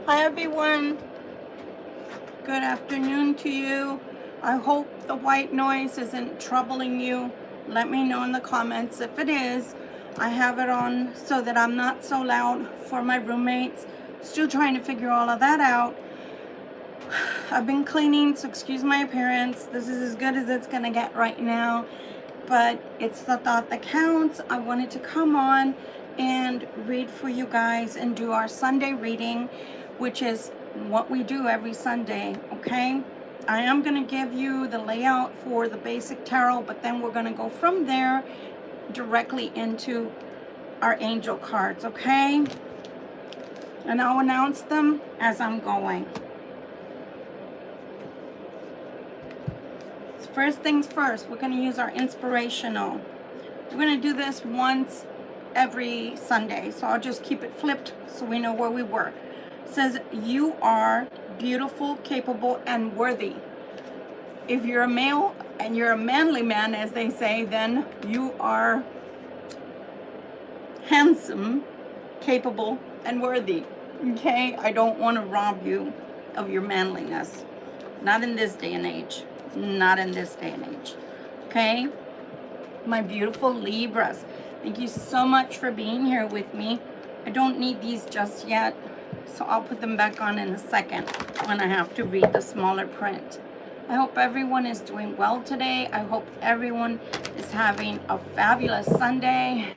Hi everyone, good afternoon to you. I hope the white noise isn't troubling you. Let me know in the comments if it is. I have it on so that I'm not so loud for my roommates. Still trying to figure all of that out. I've been cleaning, so excuse my appearance. This is as good as it's gonna get right now, but it's the thought that counts. I wanted to come on and read for you guys and do our Sunday reading, which is what we do every Sunday, okay? I am going to give you the layout for the basic tarot, but then we're going to go from there directly into our angel cards, okay? And I'll announce them as I'm going. First things first, we're going to use our inspirational. We're going to do this once every Sunday, so I'll just keep it flipped so we know where we were. It says, you are beautiful, capable, and worthy. If you're a male and you're a manly man, as they say, then you are handsome, capable, and worthy. Okay? I don't want to rob you of your manliness. Not in this day and age. Not in this day and age. Okay? My beautiful Libras, thank you so much for being here with me. I don't need these just yet, so I'll put them back on in a second when I have to read the smaller print. I hope everyone is doing well today. I hope everyone is having a fabulous Sunday.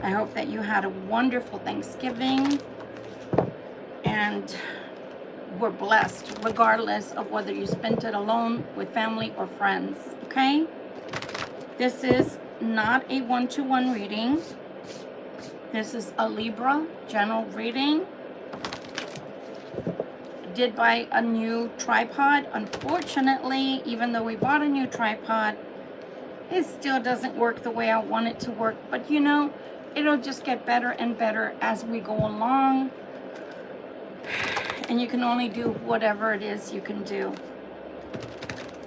I hope that you had a wonderful Thanksgiving and were blessed regardless of whether you spent it alone, with family, or friends, okay? This is not a one-to-one reading. This is a Libra general reading. Did buy a new tripod. Unfortunately, even though we bought a new tripod, it still doesn't work the way I want it to work. But you know, it'll just get better and better as we go along. And you can only do whatever it is you can do.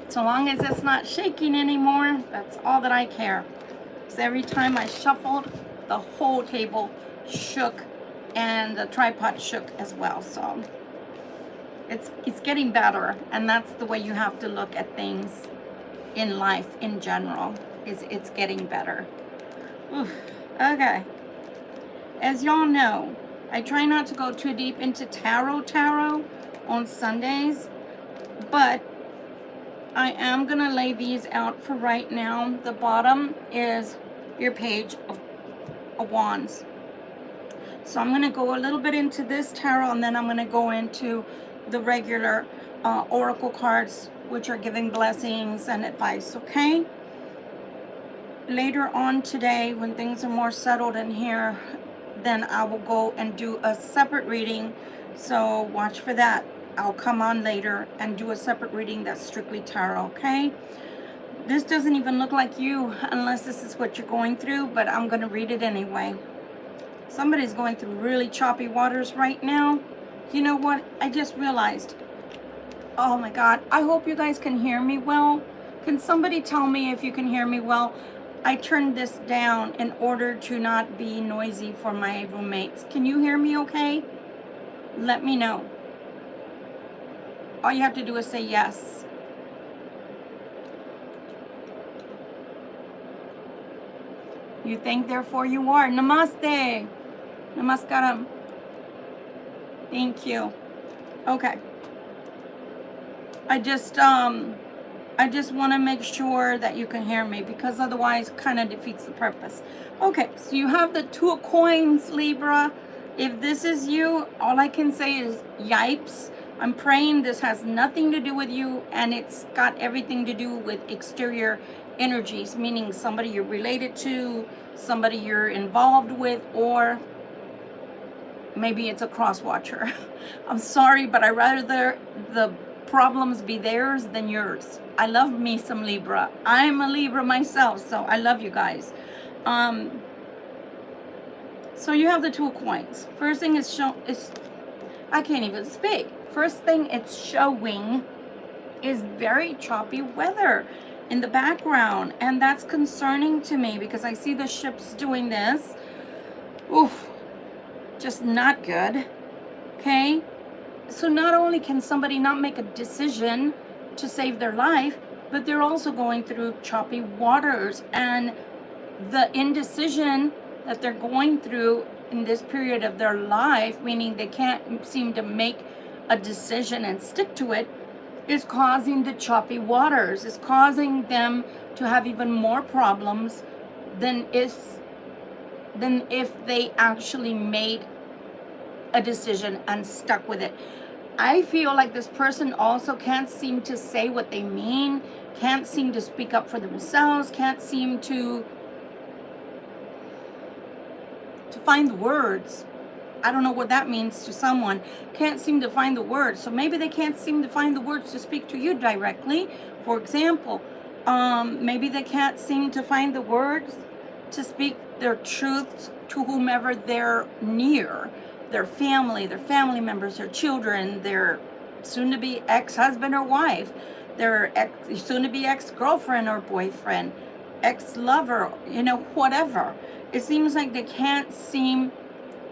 So long as it's not shaking anymore, that's all that I care. Because every time I shuffled, the whole table shook and the tripod shook as well. So it's getting better, and that's the way you have to look at things in life in general. It's getting better. Oof. Okay. As y'all know, I try not to go too deep into tarot on Sundays, but I am going to lay these out for right now. The bottom is your page of wands. So I'm going to go a little bit into this tarot, and then I'm going to go into the regular oracle cards, which are giving blessings and advice, okay? Later on today, when things are more settled in here, then I will go and do a separate reading. So watch for that. I'll come on later and do a separate reading that's strictly tarot, okay? This doesn't even look like you unless this is what you're going through, but I'm going to read it anyway. Somebody's going through really choppy waters right now. You know what? I just realized. Oh my God. I hope you guys can hear me well. Can somebody tell me if you can hear me well? I turned this down in order to not be noisy for my roommates. Can you hear me okay? Let me know. All you have to do is say yes. You think, therefore you are. Namaste. Namaskaram. Thank you. Okay. I just want to make sure that you can hear me, because otherwise it kind of defeats the purpose. Okay, so you have the 2 of coins, Libra. If this is you, all I can say is yipes. I'm praying this has nothing to do with you, and it's got everything to do with exterior energies, meaning somebody you're related to, somebody you're involved with, or maybe it's a cross watcher. I'm sorry, but I'd rather the problems be theirs than yours. I love me some Libra. I'm a Libra myself, so I love you guys. So you have the 2 of coins. First thing is I can't even speak. First thing it's showing is very choppy weather in the background, and that's concerning to me because I see the ships doing this. Oof, just not good. Okay, So not only can somebody not make a decision to save their life, but they're also going through choppy waters, and the indecision that they're going through in this period of their life, meaning they can't seem to make a decision and stick to it, is causing the choppy waters, is causing them to have even more problems than if they actually made a decision and stuck with it. I feel like this person also can't seem to say what they mean, can't seem to speak up for themselves, can't seem to find the words. I don't know what that means to someone. Can't seem to find the words. So maybe they can't seem to find the words to speak to you directly. For example, maybe they can't seem to find the words to speak their truths to whomever they're near. Their family members, their children, their soon-to-be ex-husband or wife, their soon-to-be ex-girlfriend or boyfriend, ex-lover, whatever. It seems like they can't seem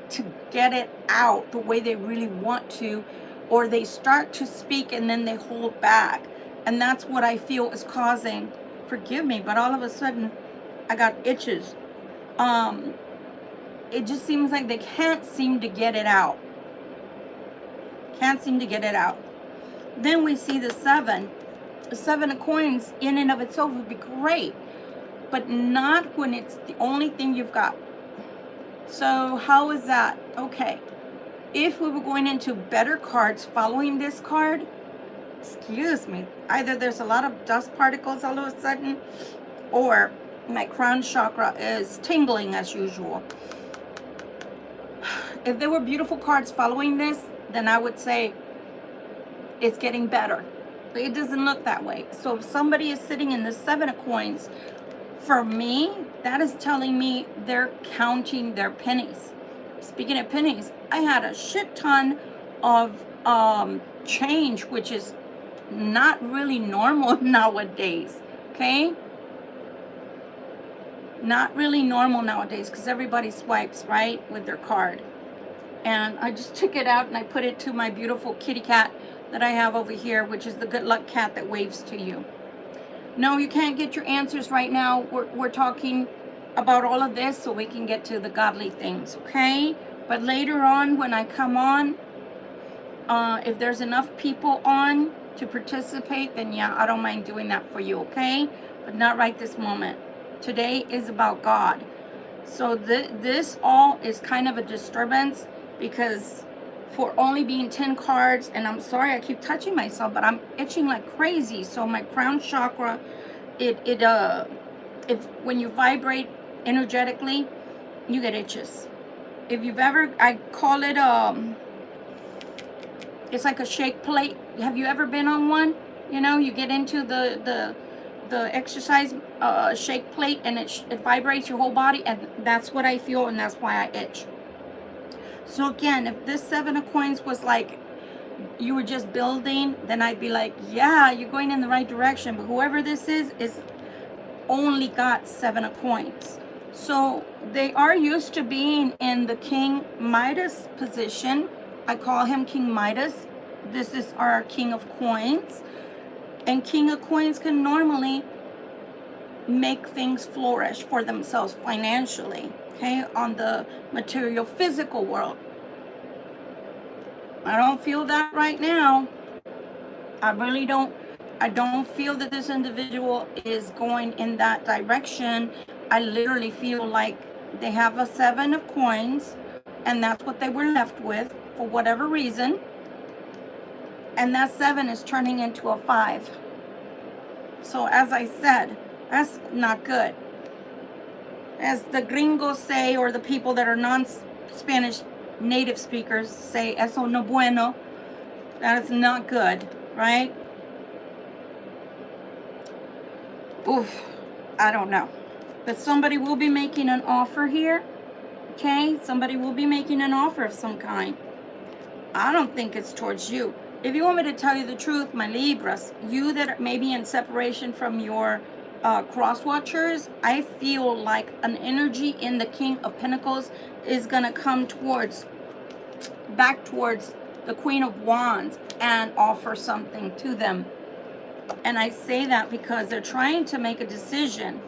to get it out the way they really want to, or they start to speak and then they hold back. And that's what I feel is causing, forgive me, but all of a sudden I got itches. It just seems like they can't seem to get it out. Can't seem to get it out. Then we see the 7. The 7 of coins in and of itself would be great, but not when it's the only thing you've got. So how is that? Okay. If we were going into better cards following this card, excuse me, either there's a lot of dust particles all of a sudden, or my crown chakra is tingling as usual. If there were beautiful cards following this, then I would say it's getting better. But it doesn't look that way. So if somebody is sitting in the 7 of coins, for me, that is telling me they're counting their pennies. Speaking of pennies, I had a shit ton of change, which is not really normal nowadays, okay? Not really normal nowadays because everybody swipes, right, with their card. And I just took it out and I put it to my beautiful kitty cat that I have over here, which is the good luck cat that waves to you. No, you can't get your answers right now. We're talking about all of this so we can get to the godly things, okay? But later on, when I come on, if there's enough people on to participate, then yeah, I don't mind doing that for you, okay? But not right this moment. Today is about God. So this all is kind of a disturbance because for only being 10 cards, and I'm sorry I keep touching myself, but I'm itching like crazy. So my crown chakra, if when you vibrate energetically, you get itches. If you've ever, I call it it's like a shake plate. Have you ever been on one? You get into the exercise shake plate and it vibrates your whole body, and that's what I feel, and that's why I itch. So again, if this 7 of coins was like you were just building, then I'd be like, yeah, you're going in the right direction. But whoever this is only got 7 of coins. So they are used to being in the King Midas position. I call him King Midas. This is our King of Coins. And King of Coins can normally make things flourish for themselves financially, okay, on the material physical world. I don't feel that right now. I really don't. I don't feel that this individual is going in that direction. I literally feel like they have a 7 of coins and that's what they were left with for whatever reason. And that 7 is turning into a 5. So as I said, that's not good. As the gringos say, or the people that are non-Spanish native speakers say, eso no bueno. That is not good, right? Oof, I don't know. But somebody will be making an offer here, okay? Somebody will be making an offer of some kind. I don't think it's towards you. If you want me to tell you the truth, my Libras, you that may be in separation from your cross watchers, I feel like an energy in the King of Pentacles is going to come back towards the Queen of Wands and offer something to them. And I say that because they're trying to make a decision.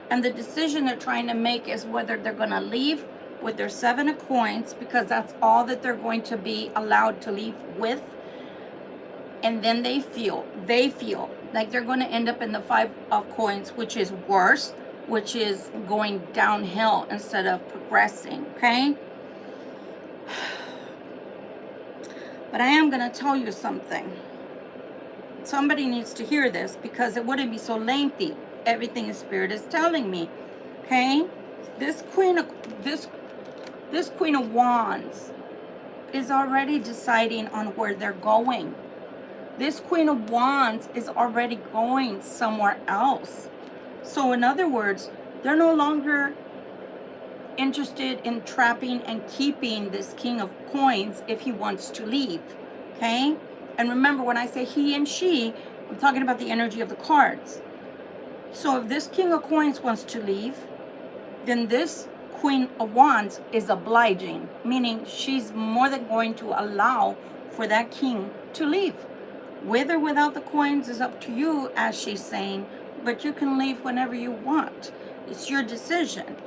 And the decision they're trying to make is whether they're going to leave with their 7 of coins, because that's all that they're going to be allowed to leave with. And then they feel like they're going to end up in the 5 of coins, which is worse, which is going downhill instead of progressing, okay? But I am going to tell you something. Somebody needs to hear this because it wouldn't be so lengthy. Everything the Spirit is telling me, okay? This Queen of Wands is already deciding on where they're going. This Queen of Wands is already going somewhere else. So in other words, they're no longer interested in trapping and keeping this King of Coins if he wants to leave, okay? And remember, when I say he and she, I'm talking about the energy of the cards. So if this King of Coins wants to leave, then this Queen of Wands is obliging, meaning she's more than going to allow for that king to leave. With or without the coins is up to you, as she's saying, but you can leave whenever you want. It's your decision.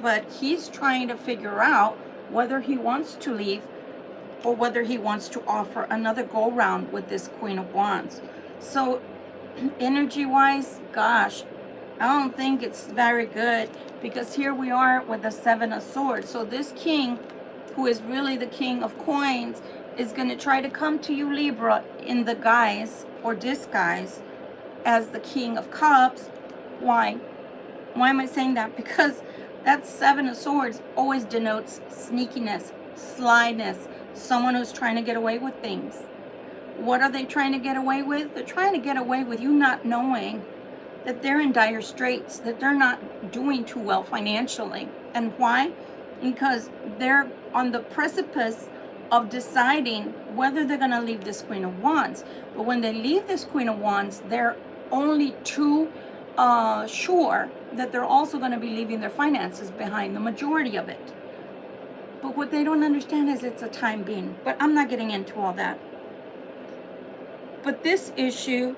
But he's trying to figure out whether he wants to leave or whether he wants to offer another go-round with this Queen of Wands. So energy-wise, gosh, I don't think it's very good, because here we are with the 7 of Swords. So this king, who is really the King of Coins, is going to try to come to you, Libra, in the guise or disguise as the King of Cups. Why? Why am I saying that? Because that 7 of Swords always denotes sneakiness, slyness, someone who's trying to get away with things. What are they trying to get away with? They're trying to get away with you not knowing that they're in dire straits, that they're not doing too well financially. And why? Because they're on the precipice of deciding whether they're going to leave this Queen of Wands. But when they leave this Queen of Wands, they're only too sure that they're also going to be leaving their finances behind, the majority of it. But what they don't understand is it's a time being. But I'm not getting into all that. But this issue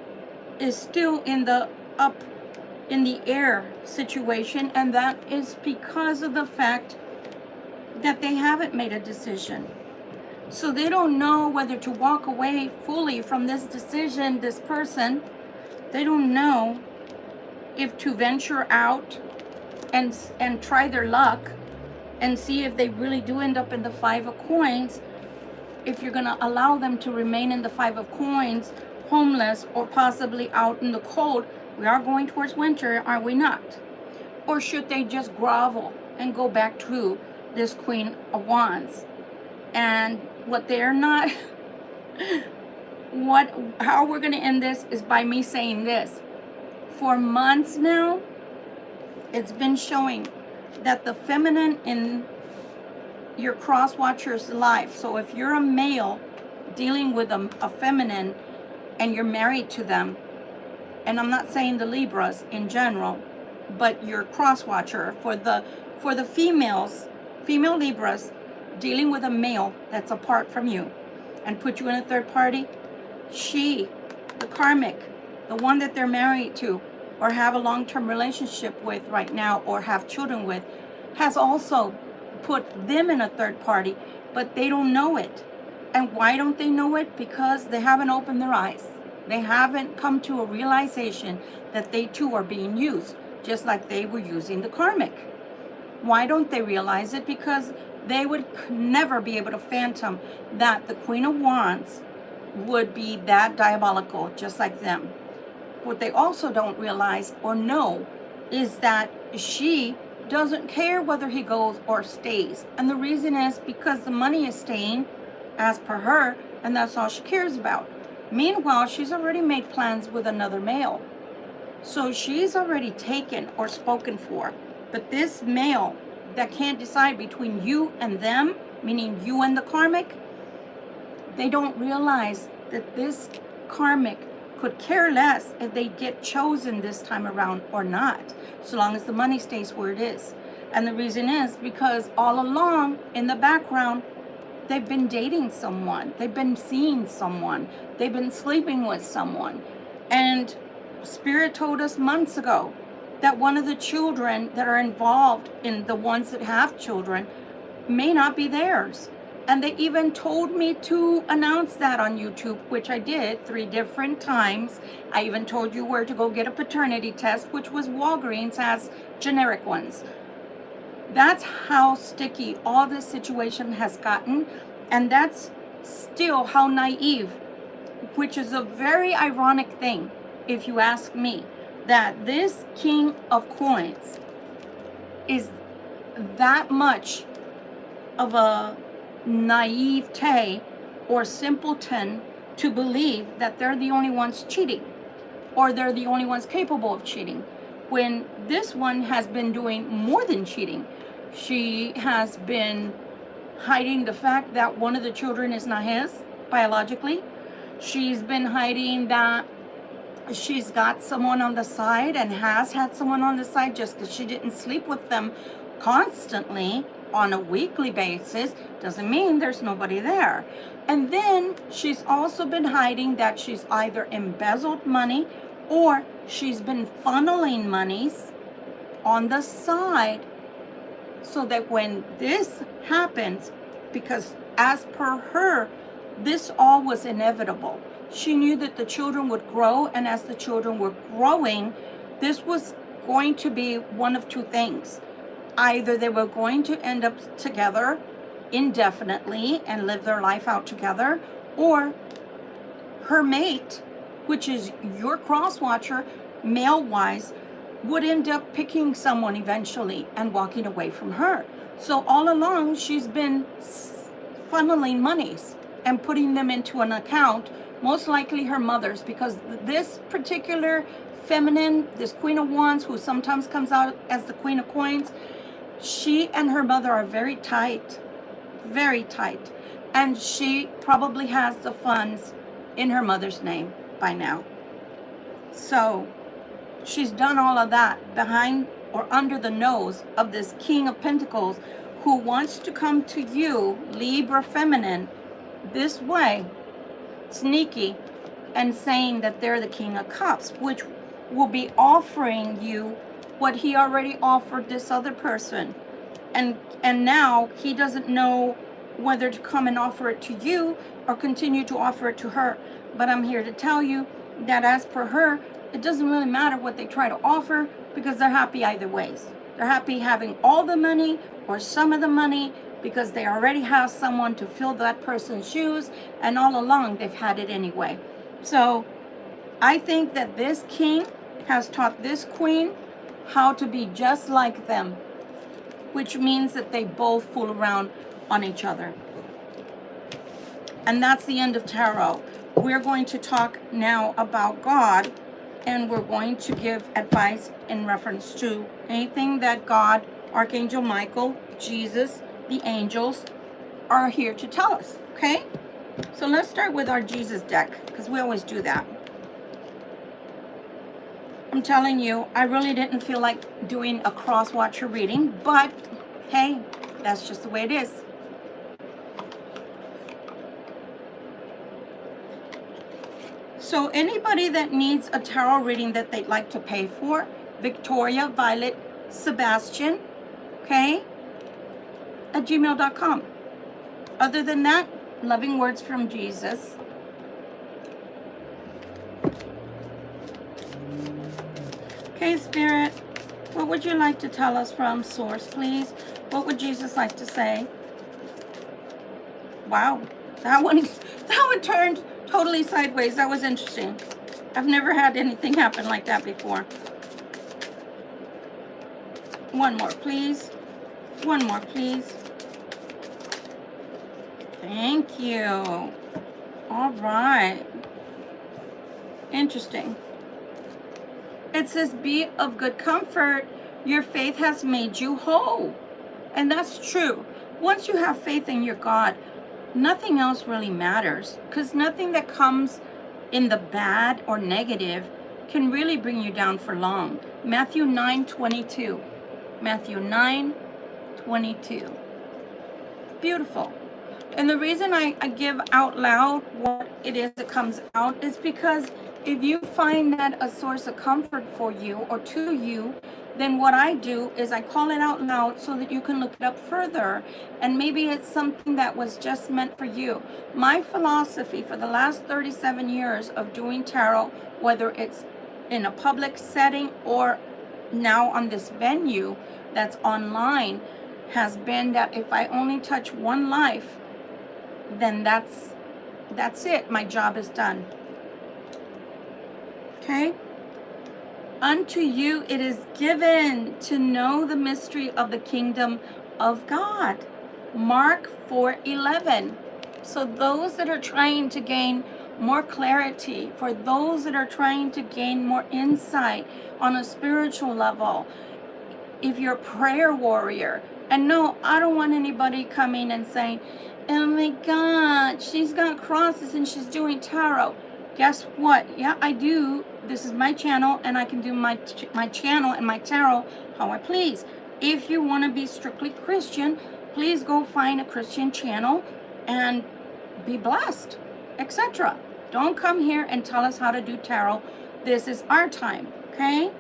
is still in the up in the air situation, and that is because of the fact that they haven't made a decision. So they don't know whether to walk away fully from this decision, this person. They don't know if to venture out and try their luck and see if they really do end up in the 5 of coins, if you're going to allow them to remain in the 5 of coins, homeless or possibly out in the cold. We are going towards winter, are we not? Or should they just grovel and go back to this Queen of Wands? And what they're not, how we're going to end this is by me saying this. For months now, it's been showing that the feminine in your cross watcher's life, so if you're a male dealing with a feminine and you're married to them, and I'm not saying the Libras in general, but your cross watcher, for the females, female Libras dealing with a male that's apart from you and put you in a third party, she, the karmic, the one that they're married to or have a long-term relationship with right now or have children with, has also put them in a third party, but they don't know it. And why don't they know it? Because they haven't opened their eyes. They haven't come to a realization that they too are being used, just like they were using the karmic. Why don't they realize it? Because they would never be able to fathom that the Queen of Wands would be that diabolical, just like them. What they also don't realize or know is that she doesn't care whether he goes or stays. And the reason is because the money is staying as per her, and that's all she cares about. Meanwhile, she's already made plans with another male. So she's already taken or spoken for. But this male that can't decide between you and them, meaning you and the karmic, they don't realize that this karmic could care less if they get chosen this time around or not, so long as the money stays where it is. And the reason is because all along in the background, they've been dating someone, they've been seeing someone, they've been sleeping with someone. And Spirit told us months ago that one of the children that are involved in the ones that have children may not be theirs. And they even told me to announce that on YouTube, which I did 3 different times. I even told you where to go get a paternity test, which was Walgreens has generic ones. That's how sticky all this situation has gotten. And that's still how naive, which is a very ironic thing, if you ask me, that this King of Coins is that much of a naivete or simpleton to believe that they're the only ones cheating, or they're the only ones capable of cheating, when this one has been doing more than cheating. She has been hiding the fact that one of the children is not his biologically. She's been hiding that she's got someone on the side and has had someone on the side. Just because she didn't sleep with them constantly on a weekly basis doesn't mean there's nobody there. And then she's also been hiding that she's either embezzled money or she's been funneling monies on the side, so that when this happens, because as per her, this all was inevitable. She knew that the children would grow, and as the children were growing, this was going to be one of 2 things. Either they were going to end up together indefinitely and live their life out together, or her mate, which is your cross watcher, male-wise, would end up picking someone eventually and walking away from her. So all along, she's been funneling monies and putting them into an account, most likely her mother's, because this particular feminine, this Queen of Wands, who sometimes comes out as the Queen of Coins, she and her mother are very tight, and she probably has the funds in her mother's name by now. So she's done all of that behind or under the nose of this King of Pentacles, who wants to come to you, Libra feminine, this way, sneaky, and saying that they're the King of Cups, which will be offering you what he already offered this other person. And now he doesn't know whether to come and offer it to you or continue to offer it to her. But I'm here to tell you that as per her, it doesn't really matter what they try to offer, because they're happy either ways. They're happy having all the money or some of the money, because they already have someone to fill that person's shoes, and all along they've had it anyway. So I think that this king has taught this queen how to be just like them, which means that they both fool around on each other. And that's the end of tarot. We're going to talk now about God, and we're going to give advice in reference to anything that God, Archangel Michael, Jesus, the angels are here to tell us, okay? So let's start with our Jesus deck, because we always do that. I'm telling you, I really didn't feel like doing a cross-watcher reading, but hey, that's just the way it is. So anybody that needs a tarot reading that they'd like to pay for, Victoria Violet Sebastian, okay, at gmail.com. Other than that, loving words from Jesus. Okay, Spirit, what would you like to tell us from Source, please? What would Jesus like to say? Wow, that one turned totally sideways. That was interesting. I've never had anything happen like that before. One more, please. One more, please. Thank you. All right. Interesting. It says, be of good comfort. Your faith has made you whole. And that's true. Once you have faith in your God, nothing else really matters, because nothing that comes in the bad or negative can really bring you down for long. Matthew 9:22. Matthew 9:22. Beautiful. And the reason I give out loud what it is that comes out is because if you find that a source of comfort for you or to you, then what I do is I call it out loud so that you can look it up further. And maybe it's something that was just meant for you. My philosophy for the last 37 years of doing tarot, whether it's in a public setting or now on this venue that's online, has been that if I only touch one life, then that's it. My job is done. Okay? Unto you it is given to know the mystery of the kingdom of God. Mark 4:11. So those that are trying to gain more clarity, for those that are trying to gain more insight on a spiritual level, if you're a prayer warrior, and no, I don't want anybody coming and saying, oh my God, she's got crosses and she's doing tarot. Guess what? Yeah, I do. This is my channel, and I can do my channel and my tarot how I please. If you want to be strictly Christian, please go find a Christian channel and be blessed, etc. Don't come here and tell us how to do tarot. This is our time, okay?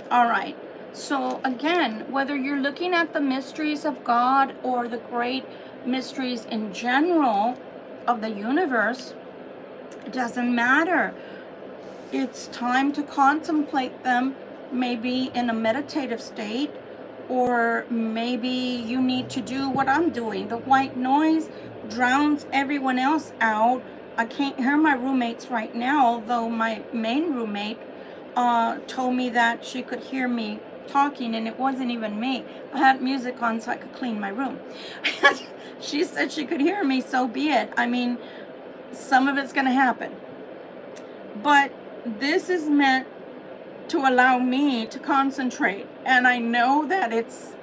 All right. So again, whether you're looking at the mysteries of God or the great mysteries in general of the universe, it doesn't matter. It's time to contemplate them, maybe in a meditative state, or maybe you need to do what I'm doing. The white noise drowns everyone else out. I can't hear my roommates right now, although my main roommate told me that she could hear me talking, and it wasn't even me. I had music on so I could clean my room. She said she could hear me, so be it. I mean, some of it's going to happen. But this is meant to allow me to concentrate. And I know that it's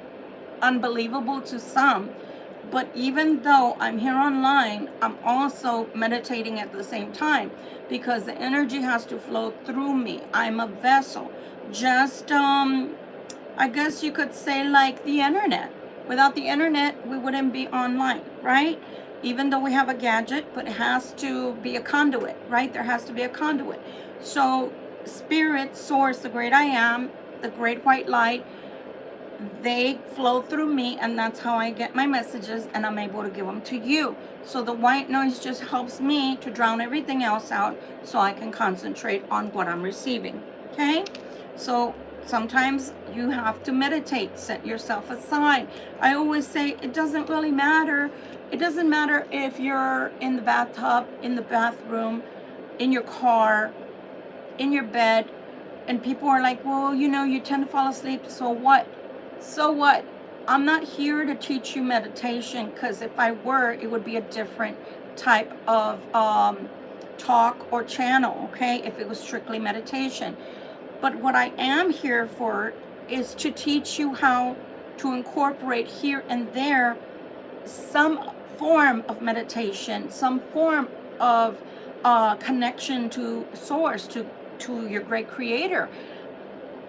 unbelievable to some. But even though I'm here online, I'm also meditating at the same time, because the energy has to flow through me. I'm a vessel. Just, I guess you could say like the internet. Without the internet, we wouldn't be online, right? Even though we have a gadget, but it has to be a conduit, right? There has to be a conduit. So spirit, source, the great I am, the great white light, they flow through me, and that's how I get my messages, and I'm able to give them to you. So the white noise just helps me to drown everything else out so I can concentrate on what I'm receiving, okay? So sometimes you have to meditate, set yourself aside. I always say it doesn't really matter. It doesn't matter if you're in the bathtub, in the bathroom, in your car, in your bed, and people are like, well, you know, you tend to fall asleep, so what? So what? I'm not here to teach you meditation, because if I were, it would be a different type of talk or channel, okay, if it was strictly meditation. But what I am here for is to teach you how to incorporate here and there some form of meditation, some form of connection to source, to your great creator.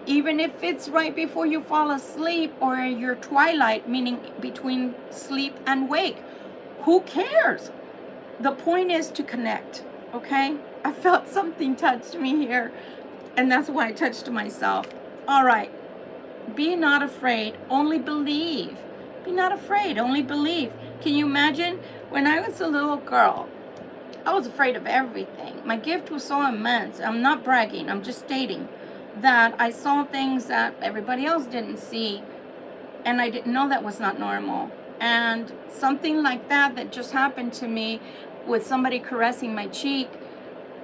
Even if it's right before you fall asleep or your twilight, meaning between sleep and wake, who cares? The point is to connect, okay? I felt something touched me here, and that's why I touched myself. All right. Be not afraid, only believe. Be not afraid, only believe. Can you imagine? When I was a little girl, I was afraid of everything. My gift was so immense. I'm not bragging, I'm just stating that I saw things that everybody else didn't see, and I didn't know that was not normal. And something like that just happened to me with somebody caressing my cheek,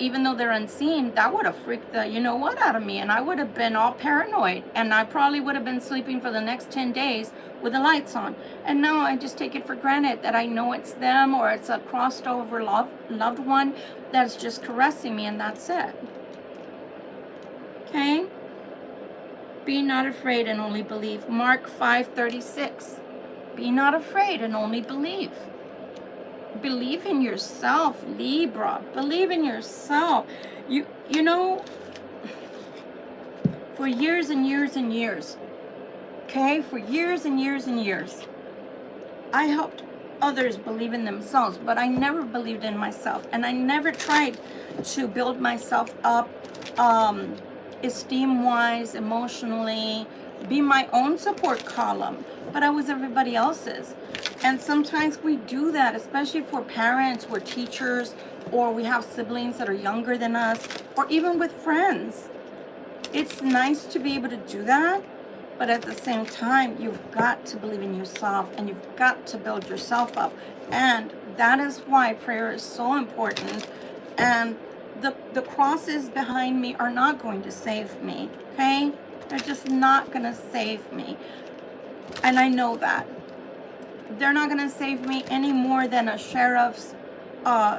even though they're unseen, that would have freaked the you-know-what out of me, and I would have been all paranoid, and I probably would have been sleeping for the next 10 days with the lights on. And now I just take it for granted that I know it's them, or it's a crossed over loved one that's just caressing me, and that's it. Okay? Be not afraid and only believe. Mark 5:36. Be not afraid and only believe. Believe in yourself, Libra. Believe in yourself. You know, for years and years and years, okay? For years and years and years, I helped others believe in themselves, but I never believed in myself, and I never tried to build myself up esteem-wise, emotionally, be my own support column, but I was everybody else's. And sometimes we do that, especially for parents, we're teachers, or we have siblings that are younger than us, or even with friends. It's nice to be able to do that, but at the same time, you've got to believe in yourself, and you've got to build yourself up. And that is why prayer is so important. And the crosses behind me are not going to save me, okay? They're just not going to save me. And I know that. They're not going to save me any more than a sheriff's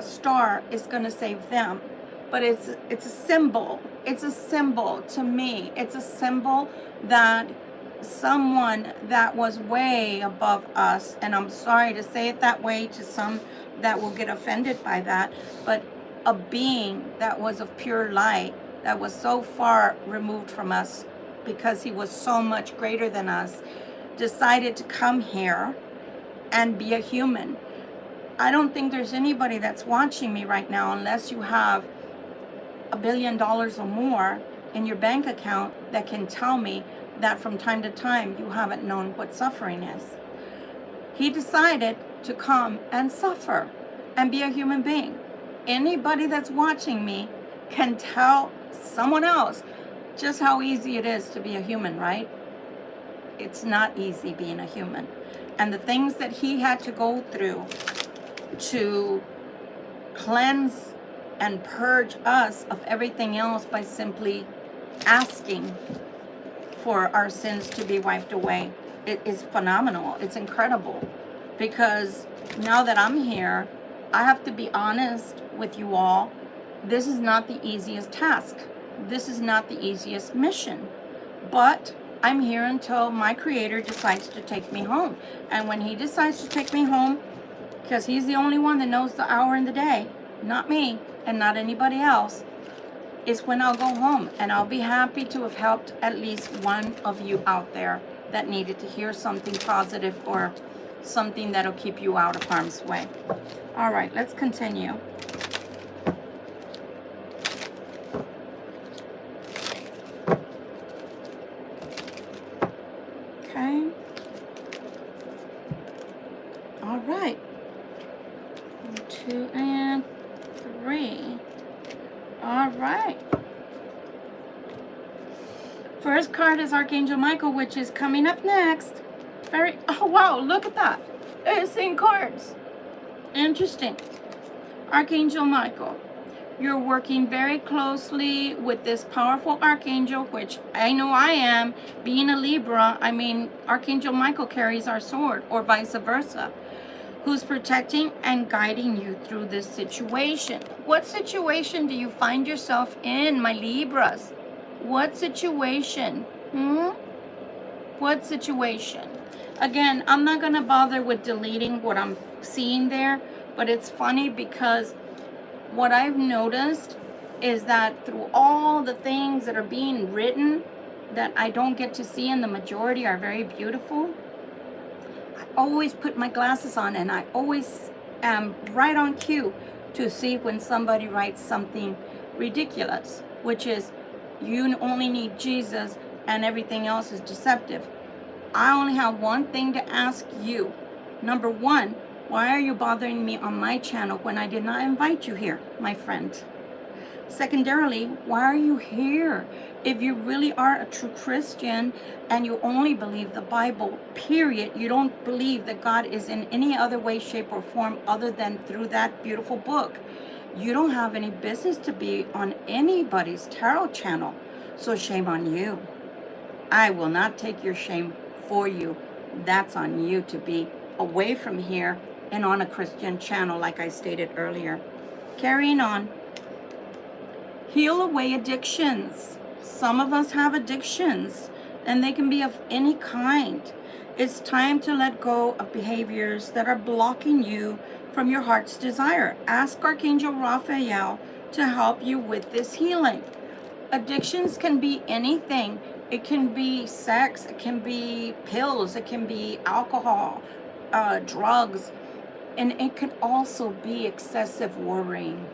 star is going to save them. But it's a symbol. It's a symbol to me. It's a symbol that someone that was way above us, and I'm sorry to say it that way to some that will get offended by that, but a being that was of pure light, that was so far removed from us because he was so much greater than us, decided to come here and be a human. I don't think there's anybody that's watching me right now, unless you have $1 billion or more in your bank account, that can tell me that from time to time you haven't known what suffering is. He decided to come and suffer and be a human being. Anybody that's watching me can tell someone else just how easy it is to be a human, right? It's not easy being a human. And the things that he had to go through to cleanse and purge us of everything else by simply asking for our sins to be wiped away, it is phenomenal. It's incredible. Because now that I'm here, I have to be honest with you all. This is not the easiest task. This is not the easiest mission. But I'm here until my Creator decides to take me home. And when he decides to take me home, because he's the only one that knows the hour and the day, not me and not anybody else, is when I'll go home. And I'll be happy to have helped at least one of you out there that needed to hear something positive or something that'll keep you out of harm's way. All right, let's continue. Okay. All right. 1, 2, and 3. All right. First card is Archangel Michael, which is coming up next. Oh wow, look at that. It's same cards. Interesting. Archangel Michael, you're working very closely with this powerful archangel, which I know I am. Being a Libra, I mean, Archangel Michael carries our sword, or vice versa, who's protecting and guiding you through this situation. What situation do you find yourself in, my Libras? What situation? What situation? Again, I'm not going to bother with deleting what I'm seeing there, but it's funny because what I've noticed is that through all the things that are being written that I don't get to see, and the majority are very beautiful, I always put my glasses on and I always am right on cue to see when somebody writes something ridiculous, which is, you only need Jesus and everything else is deceptive. I only have one thing to ask you. Number one, why are you bothering me on my channel when I did not invite you here, my friend? Secondarily, why are you here? If you really are a true Christian and you only believe the Bible, period, you don't believe that God is in any other way, shape, or form other than through that beautiful book, you don't have any business to be on anybody's tarot channel. So shame on you. I will not take your shame for you. That's on you to be away from here and on a Christian channel, like I stated earlier. Carrying on. Heal away addictions. Some of us have addictions, and they can be of any kind. It's time to let go of behaviors that are blocking you from your heart's desire. Ask Archangel Raphael to help you with this healing. Addictions can be anything. It can be sex, it can be pills, it can be alcohol, drugs, And it could also be excessive worrying.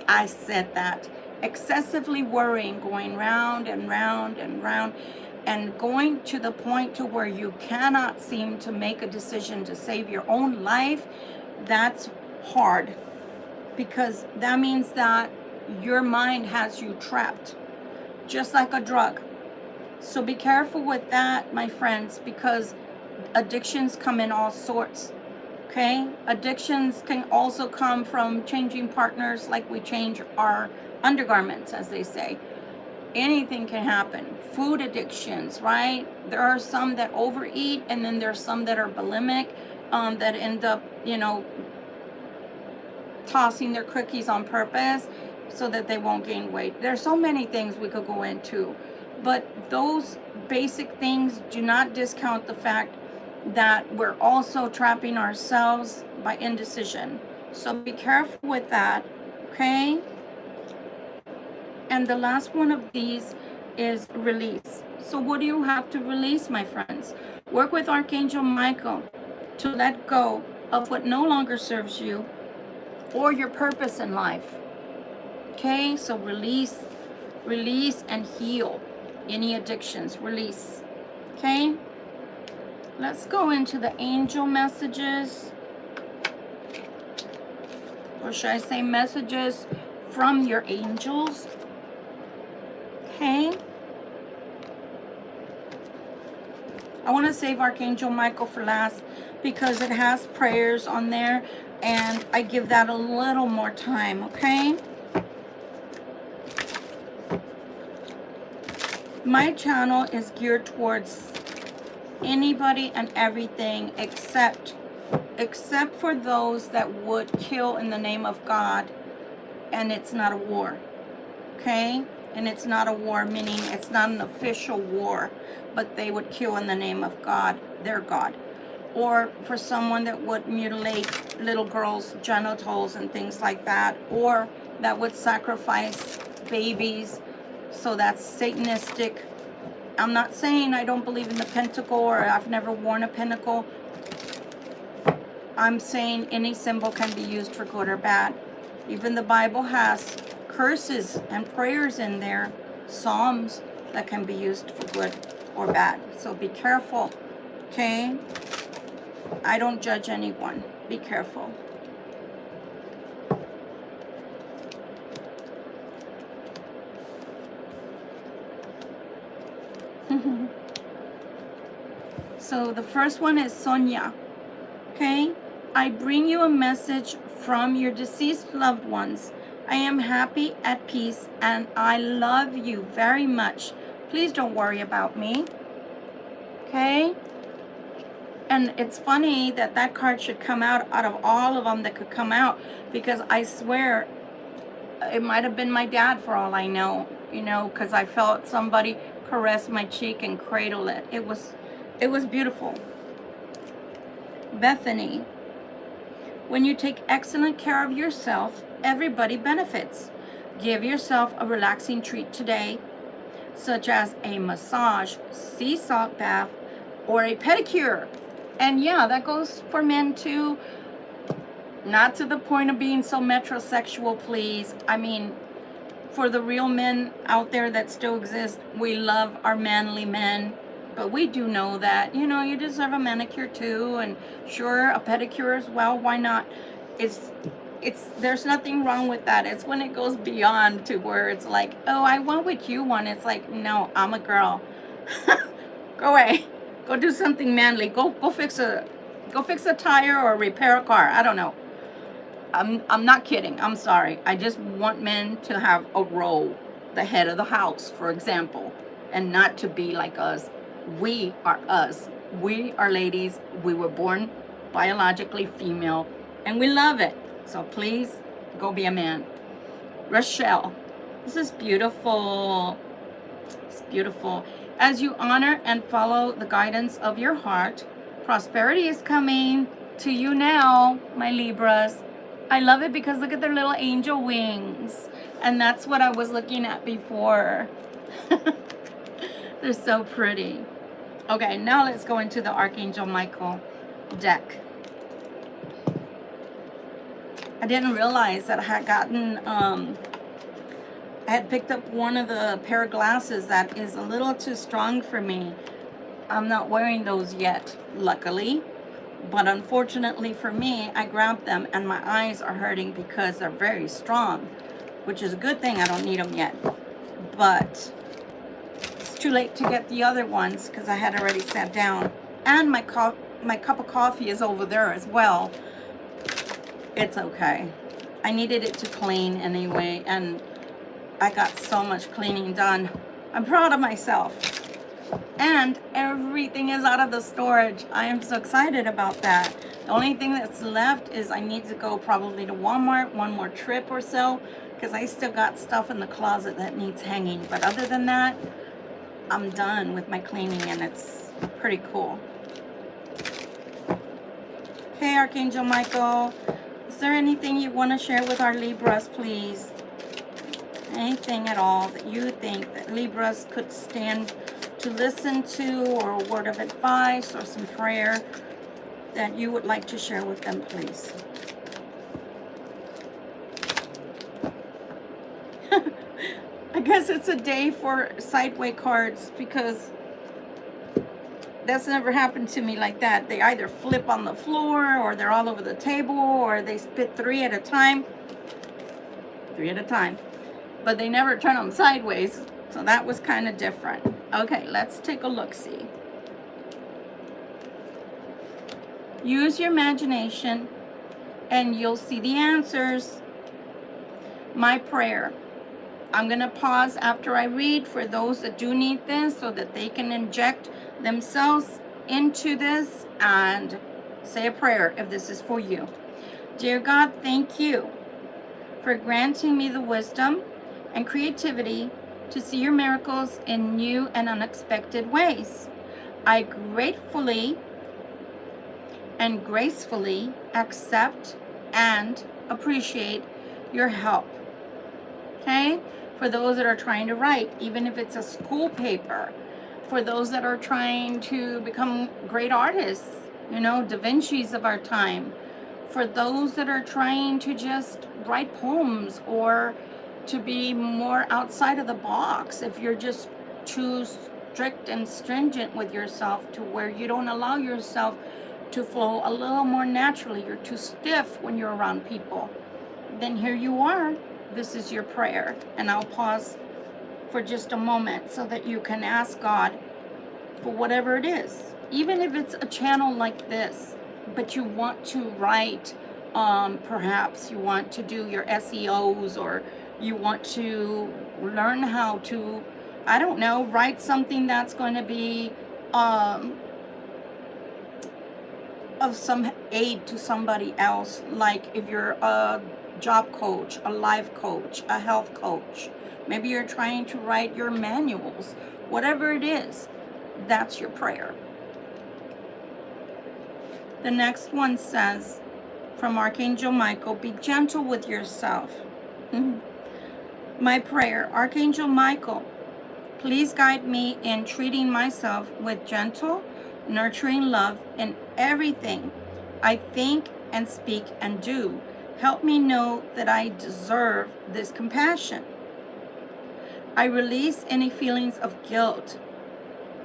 I said that. Excessively worrying, going round and round and round, and going to the point to where you cannot seem to make a decision to save your own life. That's hard, because that means that your mind has you trapped, just like a drug. So be careful with that, my friends, because addictions come in all sorts. Okay, addictions can also come from changing partners, like we change our undergarments, as they say. Anything can happen. Food addictions, right? There are some that overeat, and then there's some that are bulimic, that end up, tossing their cookies on purpose so that they won't gain weight. There's so many things we could go into, but those basic things do not discount the fact that we're also trapping ourselves by indecision. So be careful with that, okay? And the last one of these is release. So what do you have to release, my friends? Work with Archangel Michael to let go of what no longer serves you or your purpose in life. Okay, so release and heal any addictions. Release. Okay, let's go into the angel messages, or should I say messages from your angels. Okay, I want to save Archangel Michael for last because it has prayers on there, and I give that a little more time. Okay, my channel is geared towards anybody and everything except for those that would kill in the name of God, and it's not a war. Okay, and it's not a war, meaning it's not an official war, but they would kill in the name of God, their God. Or for someone that would mutilate little girls' genitals and things like that, or that would sacrifice babies. So that's Satanistic. I'm not saying I don't believe in the pentacle, or I've never worn a pentacle. I'm saying any symbol can be used for good or bad. Even the Bible has curses and prayers in there, psalms that can be used for good or bad. So be careful, okay? I don't judge anyone. Be careful. So the first one is Sonia. Okay, I bring you a message from your deceased loved ones. I am happy, at peace, and I love you very much. Please don't worry about me. Okay, and it's funny that that card should come out of all of them that could come out, because I swear it might have been my dad for all I know, because I felt somebody caress my cheek and cradle it. It was beautiful. Bethany, when you take excellent care of yourself, everybody benefits. Give yourself a relaxing treat today, such as a massage, sea salt bath, or a pedicure. And yeah, that goes for men too. Not to the point of being so metrosexual, please. I mean, for the real men out there that still exist, we love our manly men. But we do know that, you deserve a manicure too, and sure, a pedicure as well. Why not? There's nothing wrong with that. It's when it goes beyond to where it's like, oh, I want what you want. It's like, no, I'm a girl. Go away. Go do something manly. Go fix a tire or repair a car. I don't know. I'm not kidding. I'm sorry. I just want men to have a role, the head of the house, for example, and not to be like us. We are us. We are ladies. We were born biologically female, and we love it. So please go be a man. Rochelle, this is beautiful. It's beautiful. As you honor and follow the guidance of your heart, prosperity is coming to you now, my Libras. I love it because look at their little angel wings. And that's what I was looking at before. They're so pretty. Okay, now let's go into the Archangel Michael deck. I didn't realize that I had gotten, I had picked up one of the pair of glasses that is a little too strong for me. I'm not wearing those yet, luckily. But unfortunately for me, I grabbed them and my eyes are hurting because they're very strong, which is a good thing. I don't need them yet. But it's too late to get the other ones because I had already sat down. And my cup of coffee is over there as well. It's okay. I needed it to clean anyway, and I got so much cleaning done. I'm proud of myself. And everything is out of the storage. I am so excited about that. The only thing that's left is I need to go probably to Walmart, one more trip or so, because I still got stuff in the closet that needs hanging. But other than that, I'm done with my cleaning, and it's pretty cool. Okay, Archangel Michael, is there anything you want to share with our Libras, please? Anything at all that you think that Libras could stand to listen to, or a word of advice or some prayer that you would like to share with them, please? I guess it's a day for sideway cards, because that's never happened to me like that. They either flip on the floor, or they're all over the table, or they spit three at a time. But they never turn them sideways, so that was kind of different. Okay, let's take a look-see. Use your imagination and you'll see the answers. My prayer. I'm going to pause after I read for those that do need this, so that they can inject themselves into this and say a prayer if this is for you. Dear God, thank you for granting me the wisdom and creativity to see your miracles in new and unexpected ways. I gratefully and gracefully accept and appreciate your help. Okay? For those that are trying to write, even if it's a school paper. For those that are trying to become great artists, Da Vinci's of our time. For those that are trying to just write poems, or to be more outside of the box, if you're just too strict and stringent with yourself to where you don't allow yourself to flow a little more naturally, you're too stiff when you're around people, then here you are. This is your prayer, and I'll pause for just a moment so that you can ask God for whatever it is, even if it's a channel like this, but you want to write, perhaps you want to do your SEOs, or you want to learn how to, I don't know, write something that's going to be of some aid to somebody else. Like if you're a job coach, a life coach, a health coach, maybe you're trying to write your manuals, whatever it is, that's your prayer. The next one says, from Archangel Michael, be gentle with yourself. My prayer, Archangel Michael, please guide me in treating myself with gentle, nurturing love in everything I think and speak and do. Help me know that I deserve this compassion. I release any feelings of guilt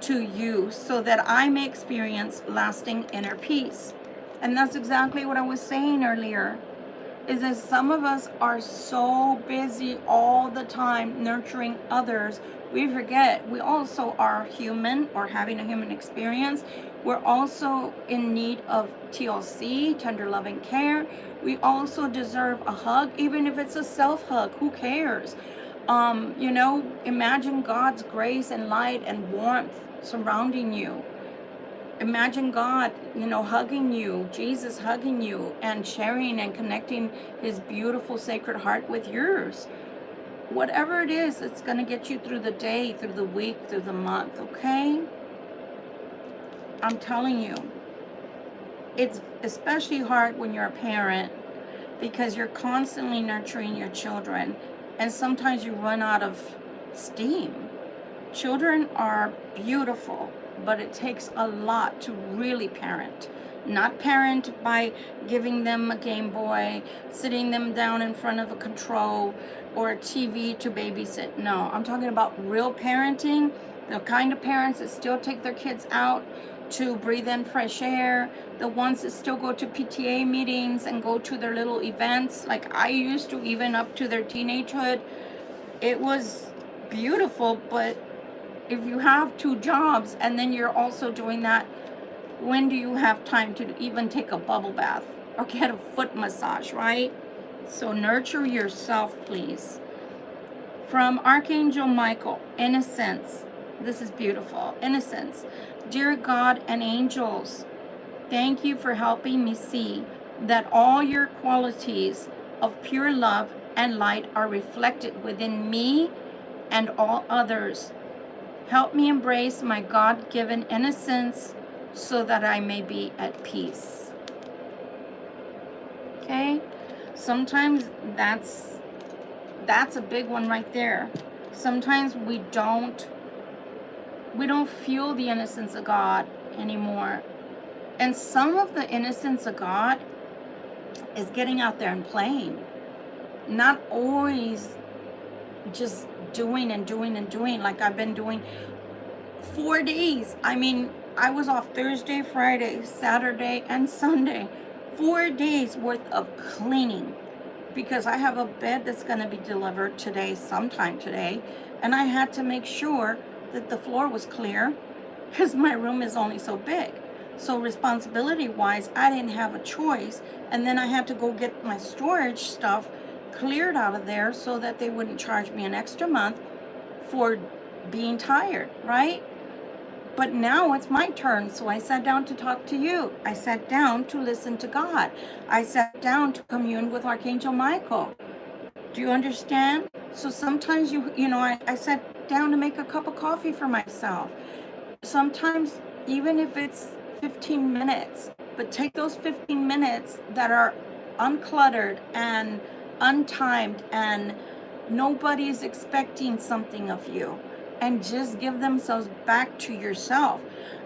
to you so that I may experience lasting inner peace. And that's exactly what I was saying earlier, is that some of us are so busy all the time nurturing others, we forget we also are human, or having a human experience. We're also in need of TLC, tender loving care. We also deserve a hug, even if it's a self-hug. Who cares? Imagine God's grace and light and warmth surrounding you. Imagine God, hugging you, Jesus hugging you, and sharing and connecting his beautiful sacred heart with yours. Whatever it is, it's going to get you through the day, through the week, through the month, okay? I'm telling you, it's especially hard when you're a parent, because you're constantly nurturing your children, and sometimes you run out of steam. Children are beautiful, but it takes a lot to really parent. Not parent by giving them a Game Boy, sitting them down in front of a control or a TV to babysit. No, I'm talking about real parenting, the kind of parents that still take their kids out to breathe in fresh air, the ones that still go to PTA meetings and go to their little events like I used to, even up to their teenagehood. It was beautiful, but if you have 2 jobs and then you're also doing that, when do you have time to even take a bubble bath or get a foot massage, right? So nurture yourself, please. From Archangel Michael, innocence. This is beautiful. Innocence. Dear God and angels, thank you for helping me see that all your qualities of pure love and light are reflected within me and all others. Help me embrace my God-given innocence so that I may be at peace. Okay? Sometimes that's a big one right there. Sometimes we don't feel the innocence of God anymore. And some of the innocence of God is getting out there and playing. Not always just doing and doing and doing like I've been doing 4 days. I mean, I was off Thursday, Friday, Saturday, and Sunday. 4 days worth of cleaning because I have a bed that's going to be delivered today, sometime today, and I had to make sure that the floor was clear because my room is only so big. So responsibility-wise, I didn't have a choice, and then I had to go get my storage stuff cleared out of there so that they wouldn't charge me an extra month for being tired, right? But now it's my turn, so I sat down to talk to you. I sat down to listen to God. I sat down to commune with Archangel Michael. Do you understand? So sometimes I sat down to make a cup of coffee for myself. Sometimes, even if it's 15 minutes, but take those 15 minutes that are uncluttered and untimed and nobody's expecting something of you, and just give themselves back to yourself.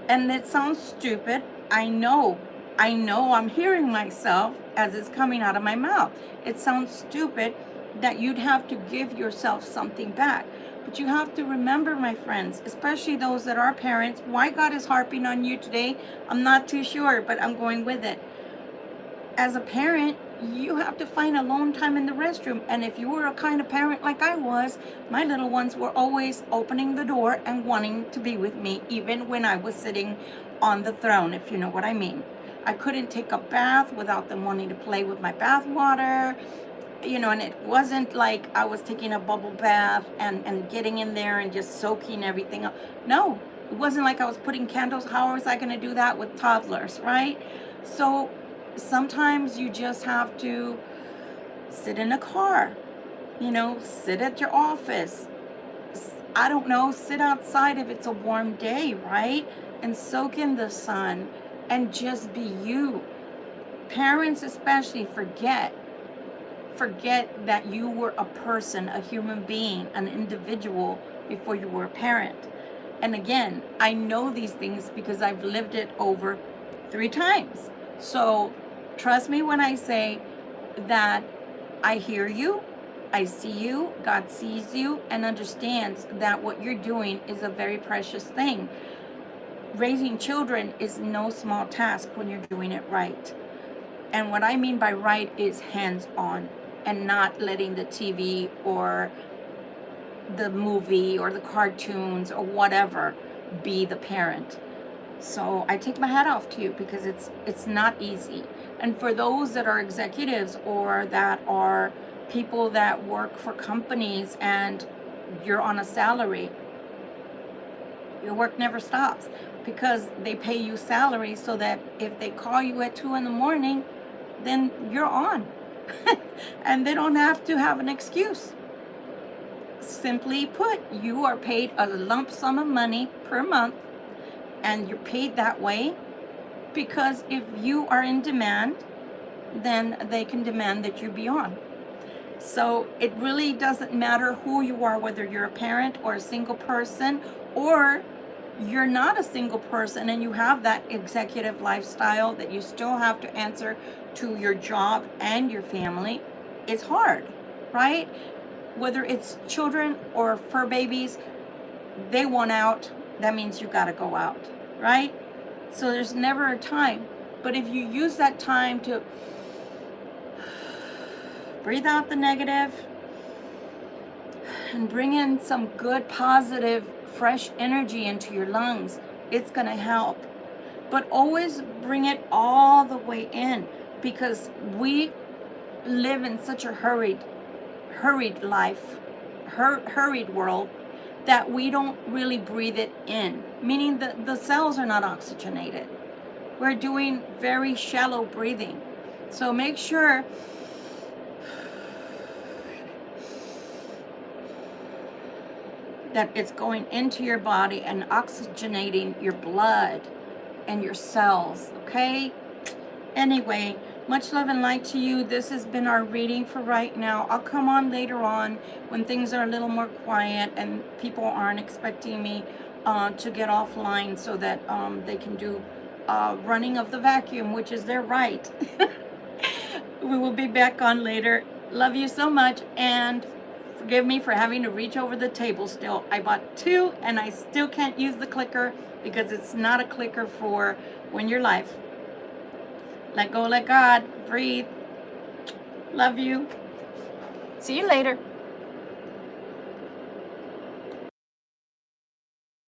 And it sounds stupid. I know I'm hearing myself as it's coming out of my mouth. It sounds stupid that you'd have to give yourself something back. But you have to remember, my friends, especially those that are parents, why God is harping on you today, I'm not too sure, but I'm going with it. As a parent, you have to find alone time in the restroom. And if you were a kind of parent like I was, my little ones were always opening the door and wanting to be with me, even when I was sitting on the throne, if you know what I mean. I couldn't take a bath without them wanting to play with my bath water. And it wasn't like I was taking a bubble bath and getting in there and just soaking everything up. No, it wasn't like I was putting candles. How was I going to do that with toddlers, right? So sometimes you just have to sit in a car, sit at your office. I don't know, sit outside if it's a warm day, right? And soak in the sun and just be you. Parents especially forget that you were a person, a human being, an individual before you were a parent. And again, I know these things because I've lived it over 3 times. So trust me when I say that I hear you, I see you, God sees you and understands that what you're doing is a very precious thing. Raising children is no small task when you're doing it right. And what I mean by right is hands-on, and not letting the TV or the movie or the cartoons or whatever be the parent. So I take my hat off to you because it's not easy. And for those that are executives or that are people that work for companies and you're on a salary, your work never stops because they pay you salary so that if they call you at 2 a.m, then you're on. And they don't have to have an excuse. Simply put, you are paid a lump sum of money per month, and you're paid that way because if you are in demand, then they can demand that you be on. So it really doesn't matter who you are, whether you're a parent or a single person or you're not a single person and you have that executive lifestyle that you still have to answer to your job and your family, it's hard, right? Whether it's children or fur babies, they want out, that means you got to go out, right? So there's never a time. But if you use that time to breathe out the negative and bring in some good, positive, fresh energy into your lungs, it's going to help. But always bring it all the way in, because we live in such a hurried life, hurried world, that we don't really breathe it in, meaning that the cells are not oxygenated. We're doing very shallow breathing. So make sure that it's going into your body and oxygenating your blood and your cells, okay? Anyway, much love and light to you. This has been our reading for right now. I'll come on later on when things are a little more quiet and people aren't expecting me to get offline, so that they can do running of the vacuum, which is their right. We will be back on later. Love you so much, and forgive me for having to reach over the table still. I bought 2 and I still can't use the clicker because it's not a clicker for when you're live. Let go, let God, breathe. Love you. See you later.